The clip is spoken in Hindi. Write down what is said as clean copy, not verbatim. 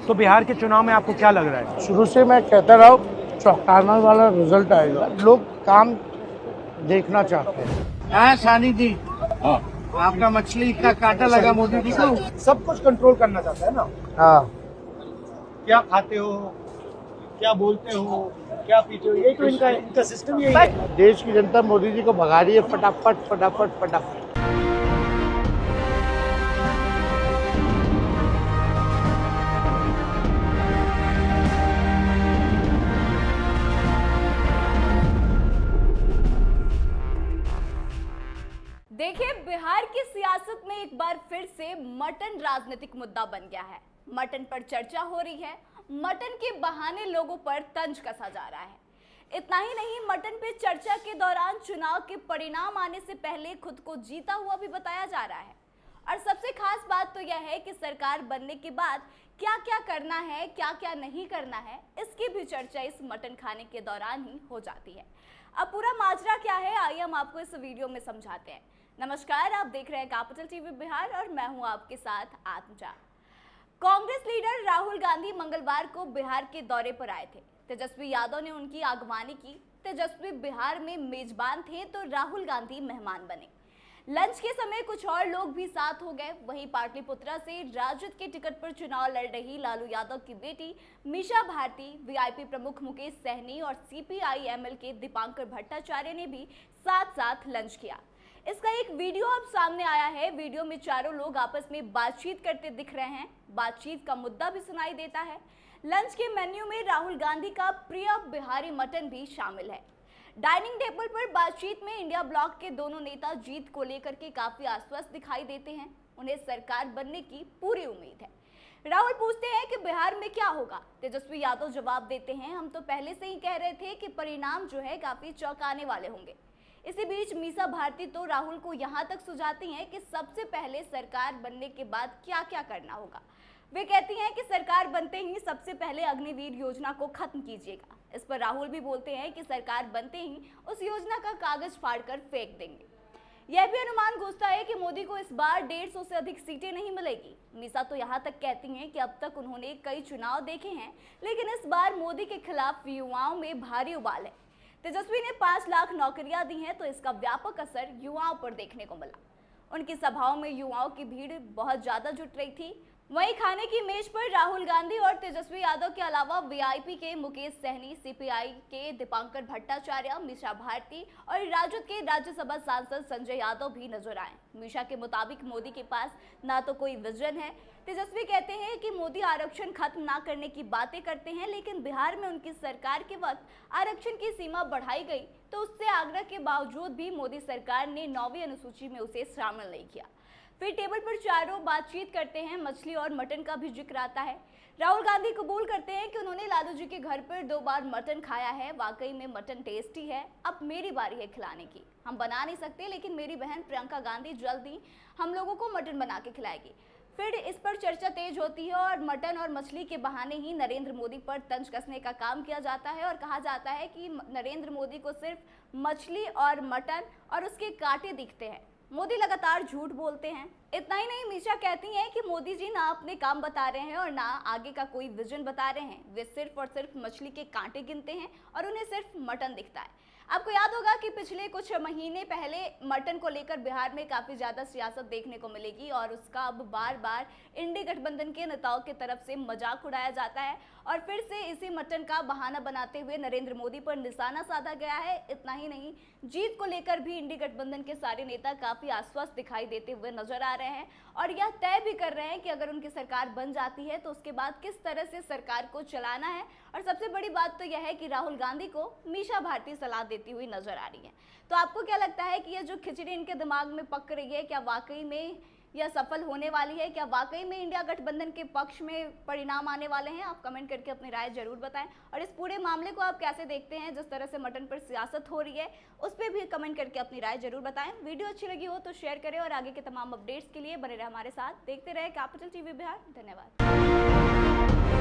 तो बिहार के चुनाव में आपको क्या लग रहा है? शुरू से मैं कहता रहा हूँ चौंकाने वाला रिजल्ट आएगा। लोग काम देखना चाहते हैं। हाँ सानी जी, आपका मछली का कांटा लगा मोदी जी को। सब कुछ कंट्रोल करना चाहता है ना। हाँ, क्या खाते हो, क्या बोलते हो, क्या पीते हो, यही तो इनका सिस्टम यही है। देश की जनता मोदी जी को भगा रही है फटाफट फटाफट फटाफट। देखिए, बिहार की सियासत में एक बार फिर से मटन राजनीतिक मुद्दा बन गया है। मटन पर चर्चा हो रही है, मटन के बहाने लोगों पर तंज कसा जा रहा है। इतना ही नहीं, मटन पे चर्चा के दौरान चुनाव के परिणाम आने से पहले खुद को जीता हुआ भी बताया जा रहा है। और सबसे खास बात तो यह है कि सरकार बनने के बाद क्या क्या करना है, क्या क्या नहीं करना है, इसकी भी चर्चा इस मटन खाने के दौरान ही हो जाती है। अब पूरा माजरा क्या है, आइए हम आपको इस वीडियो में समझाते हैं। नमस्कार, आप देख रहे हैं कैपिटल टीवी बिहार और मैं हूं आपके साथ आत्मजा। कांग्रेस लीडर राहुल गांधी मंगलवार को बिहार के दौरे पर आए थे। तेजस्वी यादव ने उनकी आगवानी की। तेजस्वी बिहार में मेजबान थे तो राहुल गांधी मेहमान बने। लंच के समय कुछ और लोग भी साथ हो गए। वहीं पाटलिपुत्रा से राजद के टिकट पर चुनाव लड़ रही लालू यादव की बेटी मीसा भारती, वीआईपी प्रमुख मुकेश सहनी और सीपीआई-एमएल के दीपांकर भट्टाचार्य ने भी साथ साथ लंच किया। इसका एक वीडियो अब सामने आया है। वीडियो में चारों लोग आपस में बातचीत करते दिख रहे हैं। बातचीत का मुद्दा भी सुनाई देता है। लंच के मेन्यू में राहुल गांधी का प्रिय बिहारी मटन भी शामिल है। डाइनिंग टेबल पर बातचीत में इंडिया ब्लॉक के दोनों नेता जीत को लेकर के काफी आश्वस्त दिखाई देते हैं। उन्हें सरकार बनने की पूरी उम्मीद है। राहुल पूछते हैं कि बिहार में क्या होगा। तेजस्वी यादव जवाब देते हैं, हम तो पहले से ही कह रहे थे कि परिणाम जो है काफी चौंकाने वाले होंगे। इसी बीच मीसा भारती तो राहुल को यहां तक सुझाती हैं कि सबसे पहले सरकार बनने के बाद क्या क्या करना होगा। वे कहती हैं कि सरकार बनते ही सबसे पहले अग्निवीर योजना को खत्म कीजिएगा। इस पर राहुल भी बोलते हैं कि सरकार बनते ही उस योजना का कागज फाड़कर फेंक देंगे। यह भी अनुमान गूंजता है कि मोदी को इस बार 150 से अधिक सीटें नहीं मिलेगी। मीसा तो यहाँ तक कहती हैं कि अब तक उन्होंने कई चुनाव देखे हैं, लेकिन इस बार मोदी के खिलाफ युवाओं में भारी उबाल है। तेजस्वी ने 5 लाख नौकरियां दी हैं तो इसका व्यापक असर युवाओं पर देखने को मिला। उनकी सभाओं में युवाओं की भीड़ बहुत ज्यादा जुट रही थी। वहीं खाने की मेज पर राहुल गांधी और तेजस्वी यादव के अलावा वीआईपी के मुकेश सहनी, सीपीआई के दीपांकर भट्टाचार्य, मीसा भारती और राजद के राज्यसभा सांसद संजय यादव भी नजर आए। मीसा के मुताबिक मोदी के पास ना तो कोई विजन है। तेजस्वी कहते हैं कि मोदी आरक्षण खत्म ना करने की बातें करते हैं, लेकिन बिहार में उनकी सरकार के वक्त आरक्षण की सीमा बढ़ाई गई तो उससे आग्रह के बावजूद भी मोदी सरकार ने 9वीं अनुसूची में उसे शामिल नहीं किया। फिर टेबल पर चारों बातचीत करते हैं। मछली और मटन का भी जिक्र आता है। राहुल गांधी कबूल करते हैं कि उन्होंने लालू जी के घर पर 2 बार मटन खाया है। वाकई में मटन टेस्टी है। अब मेरी बारी है खिलाने की। हम बना नहीं सकते, लेकिन मेरी बहन प्रियंका गांधी जल्द ही हम लोगों को मटन बना के खिलाएगी। फिर इस पर चर्चा तेज होती है और मटन और मछली के बहाने ही नरेंद्र मोदी पर तंज कसने का काम किया जाता है और कहा जाता है कि नरेंद्र मोदी को सिर्फ मछली और मटन और उसके कांटे दिखते हैं। मोदी लगातार झूठ बोलते हैं। इतना ही नहीं, मीसा कहती हैं कि मोदी जी ना अपने काम बता रहे हैं और ना आगे का कोई विजन बता रहे हैं। वे सिर्फ और सिर्फ मछली के कांटे गिनते हैं और उन्हें सिर्फ मटन दिखता है। आपको याद होगा कि पिछले कुछ महीने पहले मटन को लेकर बिहार में काफी ज्यादा सियासत देखने को मिलेगी और उसका अब बार बार इंडी गठबंधन के नेताओं की तरफ से मजाक उड़ाया जाता है और फिर से इसी मटन का बहाना बनाते हुए नरेंद्र मोदी पर निशाना साधा गया है। इतना ही नहीं, जीत को लेकर भी इंडी गठबंधन के सारे नेता काफी आश्वस्त दिखाई देते हुए नजर आ रहे हैं और यह तय भी कर रहे हैं कि अगर उनकी सरकार बन जाती है तो उसके बाद किस तरह से सरकार को चलाना है। और सबसे बड़ी बात तो यह है कि राहुल गांधी को मीसा भारती सलाह देती हुई नजर आ रही है। तो आपको क्या लगता है कि यह जो खिचड़ी इनके दिमाग में पक रही है, क्या वाकई में यह सफल होने वाली है? क्या वाकई में इंडिया गठबंधन के पक्ष में परिणाम आने वाले हैं? आप कमेंट करके अपनी राय जरूर बताएं। और इस पूरे मामले को आप कैसे देखते हैं? जिस तरह से मटन पर सियासत हो रही है उस पर भी कमेंट करके अपनी राय जरूर बताएं। वीडियो अच्छी लगी हो तो शेयर करें और आगे के तमाम अपडेट्स के लिए बने रहे हमारे साथ। देखते रहे कैपिटल टीवी बिहार। धन्यवाद।